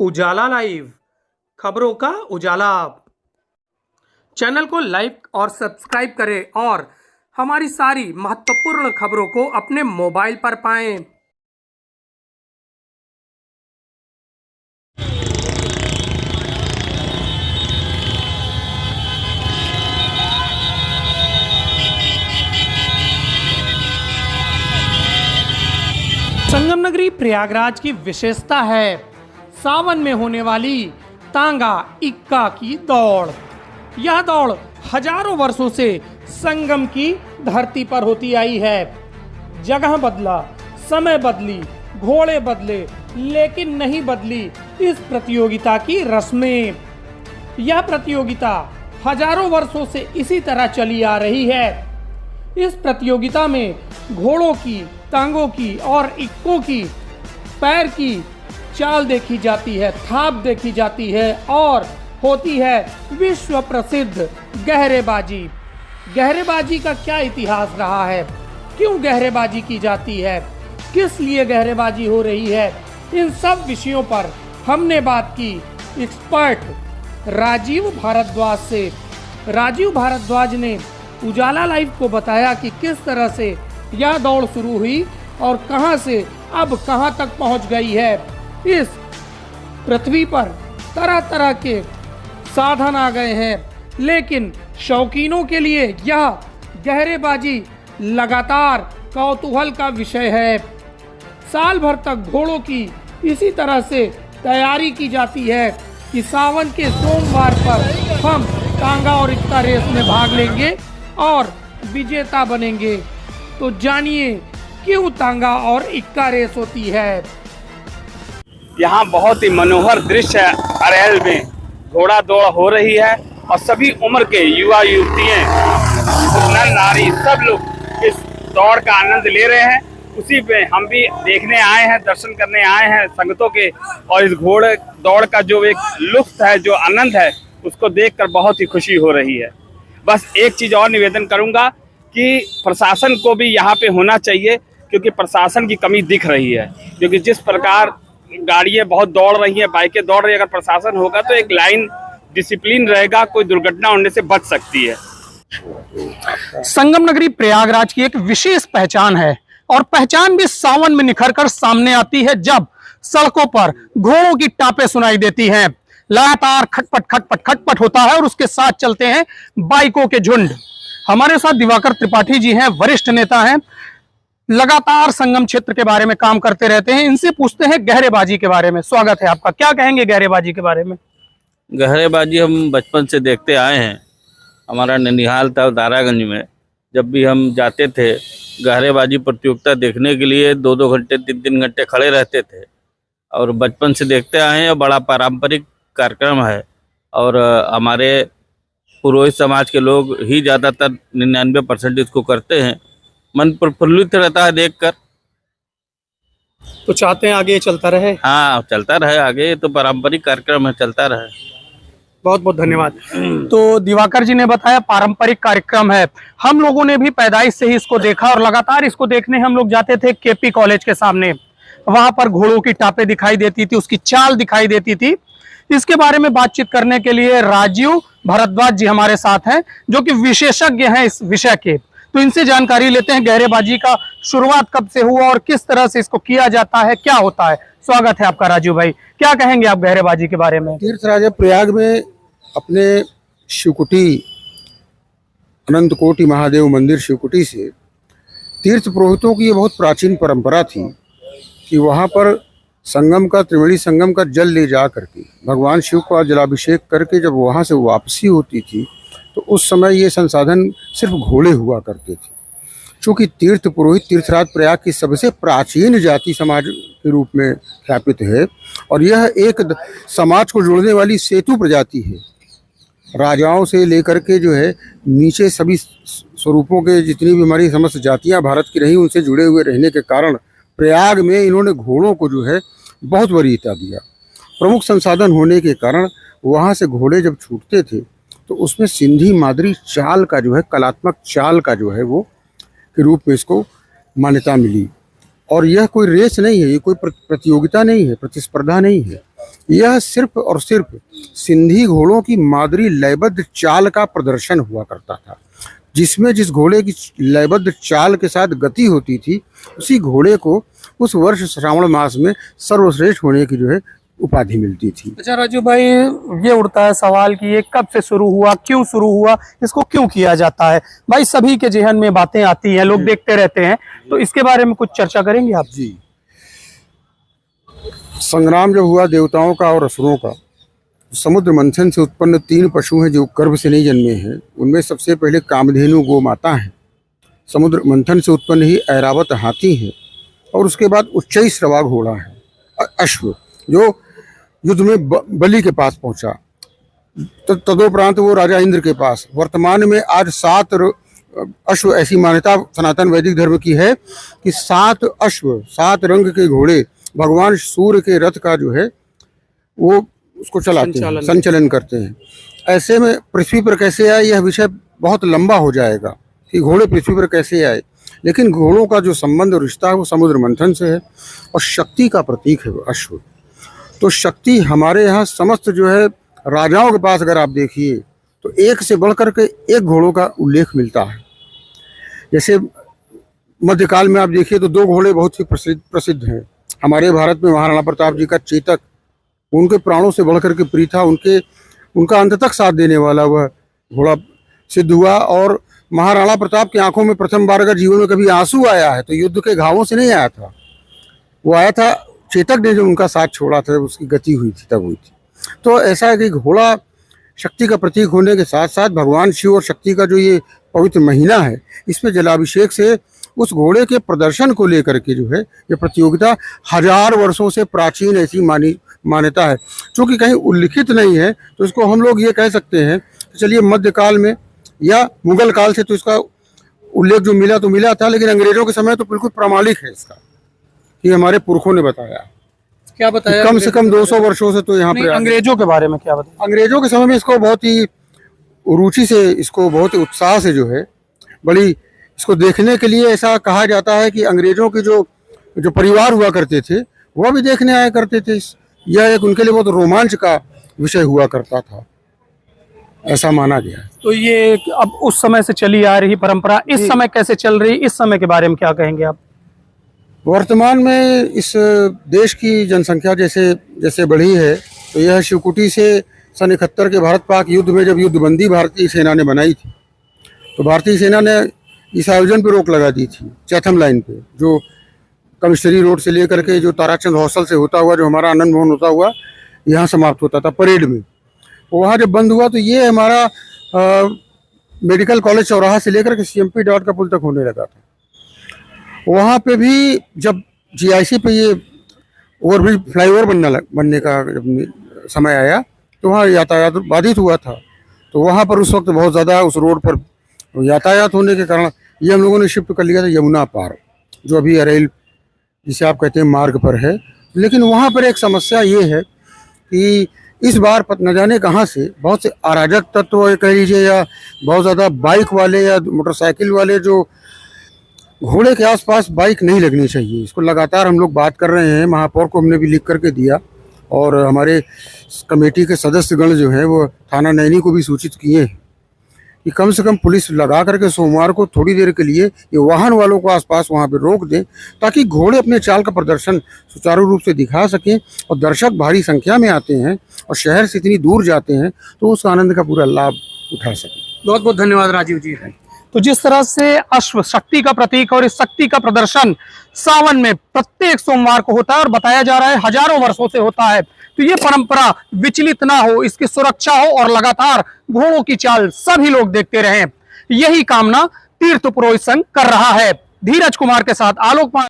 उजाला live, खबरों का उजाला। Channel को लाइक और सब्सक्राइब करें और हमारी सारी महत्वपूर्ण खबरों को अपने मोबाइल पर पाएं। संगम नगरी प्रयागराज की विशेषता है सावन में होने वाली तांगा इक्का की दौड़। यह दौड़ हजारों वर्षों से संगम की धरती पर होती आई है। जगह बदला, समय बदली, घोड़े बदले, लेकिन नहीं बदली इस प्रतियोगिता की रस्में। यह प्रतियोगिता हजारों वर्षों से इसी तरह चली आ रही है। इस प्रतियोगिता में घोड़ों की, टांगों की और इक्कों की पैर की चाल देखी जाती है, थाप देखी जाती है और होती है विश्व प्रसिद्ध गहरेबाजी। गहरेबाजी का क्या इतिहास रहा है, क्यों गहरेबाजी की जाती है, किस लिए गहरेबाजी हो रही है, इन सब विषयों पर हमने बात की एक्सपर्ट राजीव भारद्वाज से। राजीव भारद्वाज ने उजाला लाइव को बताया कि किस तरह से यह दौड़ शुरू हुई और कहां से अब कहां तक पहुंच गई है। इस पृथ्वी पर तरह तरह के साधन आ गए हैं, लेकिन शौकीनों के लिए यह गहरेबाजी लगातार कौतूहल का विषय है। साल भर तक घोड़ों की इसी तरह से तैयारी की जाती है कि सावन के सोमवार पर हम टांगा और इक्का रेस में भाग लेंगे और विजेता बनेंगे। तो जानिए क्यों टांगा और इक्का रेस होती है। यहाँ बहुत ही मनोहर दृश्य है। अरेल में घोड़ा दौड़ हो रही है और सभी उम्र के युवा युवतियाँ, नर नारी सब लोग इस दौड़ का आनंद ले रहे हैं। उसी पे हम भी देखने आए हैं, दर्शन करने आए हैं संगतों के। और इस घोड़े दौड़ का जो एक लुत्फ है, जो आनंद है, उसको देखकर बहुत ही खुशी हो रही है। बस एक चीज़ और निवेदन करूँगा कि प्रशासन को भी यहाँ पे होना चाहिए, क्योंकि प्रशासन की कमी दिख रही है। क्योंकि जिस प्रकार गाड़ियाँ बहुत दौड़ रही हैं, बाइकें दौड़ रही है, अगर प्रशासन होगा तो एक लाइन डिसिप्लिन रहेगा, कोई दुर्घटना होने से बच सकती है। संगम नगरी प्रयागराज की एक विशेष पहचान है और पहचान भी सावन में निखर कर सामने आती है, जब सड़कों पर घोड़ों की टापें सुनाई देती हैं। लगातार खटपट खटपट खटपट होता है और उसके साथ चलते हैं बाइकों के झुंड। हमारे साथ दिवाकर त्रिपाठी जी हैं, वरिष्ठ नेता हैं, लगातार संगम क्षेत्र के बारे में काम करते रहते हैं। इनसे पूछते हैं गहरेबाजी के बारे में। स्वागत है आपका, क्या कहेंगे गहरेबाजी के बारे में? गहरेबाजी हम बचपन से देखते आए हैं। हमारा ननिहाल था दारागंज में। जब भी हम जाते थे गहरेबाजी प्रतियोगिता देखने के लिए 2-2 घंटे 3-3 घंटे खड़े रहते थे और बचपन से देखते आए हैं। बड़ा पारंपरिक कार्यक्रम है और हमारे पुरोहित समाज के लोग ही ज़्यादातर 99% इसको करते हैं। मन प्रफुल्लित रहता है देखकर। तो चाहते हैं आगे चलता रहे? हाँ, चलता रहे आगे, तो पारंपरिक कार्यक्रम है, चलता रहे। बहुत बहुत धन्यवाद। तो दिवाकर जी ने बताया पारंपरिक कार्यक्रम है। हम लोगों ने भी पैदाइश से ही इसको देखा और लगातार इसको देखने हम लोग जाते थे केपी कॉलेज के सामने। वहां पर घोड़ों की टापें दिखाई देती थी, उसकी चाल दिखाई देती थी। इसके बारे में बातचीत करने के लिए राजीव भारद्वाज जी हमारे साथ हैं, जो कि विशेषज्ञ हैं इस विषय के। तो इनसे जानकारी लेते हैं गहरेबाजी का शुरुआत कब से हुआ और किस तरह से इसको किया जाता है, क्या होता है। स्वागत है आपका राजीव भाई, क्या कहेंगे आप गहरेबाजी के बारे में? तीर्थराज प्रयाग में अपने शिवकुटी अनंत कोटि महादेव मंदिर शिवकुटी से तीर्थ पुरोहितों की ये बहुत प्राचीन परंपरा थी कि वहाँ पर संगम का, त्रिवेणी संगम का जल ले जा करके भगवान शिव का जलाभिषेक करके जब वहाँ से वापसी होती थी तो उस समय ये संसाधन सिर्फ घोड़े हुआ करते थे। चूँकि तीर्थ पुरोहित तीर्थराज प्रयाग की सबसे प्राचीन जाति समाज के रूप में ख्यापित है और यह एक समाज को जोड़ने वाली सेतु प्रजाति है। राजाओं से लेकर के जो है नीचे सभी स्वरूपों के जितनी भी हमारी समस्त जातियाँ भारत की रही, उनसे जुड़े हुए रहने के कारण प्रयाग में इन्होंने घोड़ों को जो है बहुत वरीयता दिया। प्रमुख संसाधन होने के कारण वहाँ से घोड़े जब छूटते थे तो उसमें सिंधी मादरी चाल का जो है, कलात्मक चाल का जो है वो के रूप में इसको मान्यता मिली। और यह कोई रेस नहीं है, ये कोई प्रतियोगिता नहीं है, प्रतिस्पर्धा नहीं है, यह सिर्फ और सिर्फ सिंधी घोड़ों की मादरी लयबद्ध चाल का प्रदर्शन हुआ करता था, जिसमें जिस घोड़े की लयबद्ध चाल के साथ गति होती थी, उसी घोड़े को उस वर्ष श्रावण मास में सर्वश्रेष्ठ होने की जो है उपाधि मिलती थी। अच्छा राजू भाई, ये उठता है सवाल कि ये कब से शुरू हुआ, क्यों शुरू हुआ, इसको क्यों किया जाता है? भाई सभी के जहन में बातें आती हैं, लोग देखते रहते हैं, तो इसके बारे में कुछ चर्चा करेंगे आप? जी, संग्राम जब हुआ देवताओं का और असुरों का, समुद्र मंथन से उत्पन्न 3 पशु हैं जो गर्भ से नहीं जन्मे हैं। उनमें सबसे पहले कामधेनु गो माता है, समुद्र मंथन से उत्पन्न ही ऐरावत हाथी है, और उसके बाद उच्चई श्रवा घोड़ा है, अश्व, जो युद्ध में बलि के पास पहुंचा। तदोपरांत वो राजा इंद्र के पास। वर्तमान में आज 7 अश्व, ऐसी मान्यता सनातन वैदिक धर्म की है कि 7 अश्व, 7 रंग के घोड़े भगवान सूर्य के रथ का जो है वो उसको चलाते हैं, संचालन करते हैं। ऐसे में पृथ्वी पर कैसे आए, यह विषय बहुत लंबा हो जाएगा कि घोड़े पृथ्वी पर कैसे आए, लेकिन घोड़ों का जो संबंध और रिश्ता है वो समुद्र मंथन से है, और शक्ति का प्रतीक है वो अश्व। तो शक्ति हमारे यहाँ समस्त जो है राजाओं के पास अगर आप देखिए तो एक से बढ़कर के एक घोड़ों का उल्लेख मिलता है। जैसे मध्यकाल में आप देखिए तो 2 घोड़े बहुत ही प्रसिद्ध हैं हमारे भारत में। महाराणा प्रताप जी का चेतक, उनके प्राणों से बढ़कर के प्रिय था, उनका अंत तक साथ देने वाला वह घोड़ा सिद्ध हुआ। और महाराणा प्रताप की आंखों में प्रथम बार अगर जीवन में कभी आंसू आया है तो युद्ध के घावों से नहीं आया था, वो आया था चेतक ने जो उनका साथ छोड़ा था, उसकी गति हुई थी, तब हुई थी। तो ऐसा है कि घोड़ा शक्ति का प्रतीक होने के साथ साथ भगवान शिव और शक्ति का जो ये पवित्र महीना है, इसमें जलाभिषेक से उस घोड़े के प्रदर्शन को लेकर के जो है ये प्रतियोगिता 1000 वर्षों से प्राचीन ऐसी मान्यता है। चूँकि कहीं उल्लिखित नहीं है तो इसको हम लोग ये कह सकते हैं कि चलिए मध्यकाल में या मुगल काल से तो इसका उल्लेख जो मिला तो मिला था, लेकिन अंग्रेजों के समय तो बिल्कुल प्रामाणिक है इसका, कि हमारे पुरखों ने बताया। क्या बताया? कम से कम 200 वर्षों से तो यहाँ पर। अंग्रेजों के बारे में क्या बताया? अंग्रेजों के समय में इसको बहुत ही रुचि से, इसको बहुत ही उत्साह से जो है बड़ी इसको देखने के लिए, ऐसा कहा जाता है कि अंग्रेजों के जो परिवार हुआ करते थे वह भी देखने आया करते थे। यह एक उनके लिए बहुत रोमांच का विषय हुआ करता था, ऐसा माना गया है। तो ये अब उस समय से चली आ रही परंपरा इस समय कैसे चल रही, इस समय के बारे में क्या कहेंगे आप? वर्तमान में इस देश की जनसंख्या जैसे जैसे बढ़ी है, तो यह शिवकुटी से सन 71 के भारत पाक युद्ध में जब युद्धबंदी भारतीय सेना ने बनाई थी, तो भारतीय सेना ने इस आयोजन पर रोक लगा दी थी चैथम लाइन पे, जो कमिश्नरी रोड से लेकर के जो ताराचंद हॉस्टल से होता हुआ जो हमारा आनंद भवन होता हुआ यहाँ समाप्त होता था परेड में, वहाँ जब बंद हुआ तो ये हमारा मेडिकल कॉलेज चौराहा से लेकर के CMP डॉट का पुल तक होने लगा था। वहाँ पे भी जब GIC पे ये ओवरब्रिज फ्लाईओवर बनने का जब समय आया तो वहाँ यातायात बाधित हुआ था। तो वहाँ पर उस वक्त बहुत ज़्यादा उस रोड पर यातायात होने के कारण ये हम लोगों ने शिफ्ट कर लिया था यमुना पार, जो अभी अरेल जिसे आप कहते हैं मार्ग पर है। लेकिन वहाँ पर एक समस्या ये है कि इस बार न जाने कहाँ से बहुत से अराजक तत्व कह लीजिए या बहुत ज़्यादा बाइक वाले या मोटरसाइकिल वाले, जो घोड़े के आसपास बाइक नहीं लगनी चाहिए, इसको लगातार हम लोग बात कर रहे हैं। महापौर को हमने भी लिख करके दिया और हमारे कमेटी के सदस्यगण जो हैं वो थाना नैनी को भी सूचित किए हैं कि कम से कम पुलिस लगा करके सोमवार को थोड़ी देर के लिए ये वाहन वालों को आसपास वहाँ पे रोक दें, ताकि घोड़े अपने चाल का प्रदर्शन सुचारू रूप से दिखा सकें। और दर्शक भारी संख्या में आते हैं और शहर से इतनी दूर जाते हैं तो उस आनंद का पूरा लाभ उठा सकें। बहुत बहुत धन्यवाद राजीव जी। तो जिस तरह से अश्व शक्ति का प्रतीक और इस शक्ति का प्रदर्शन सावन में प्रत्येक सोमवार को होता है और बताया जा रहा है हजारों वर्षों से होता है, तो ये परंपरा विचलित ना हो, इसकी सुरक्षा हो और लगातार घोड़ों की चाल सभी लोग देखते रहें, यही कामना तीर्थ पुरोहित संघ कर रहा है। धीरज कुमार के साथ आलोक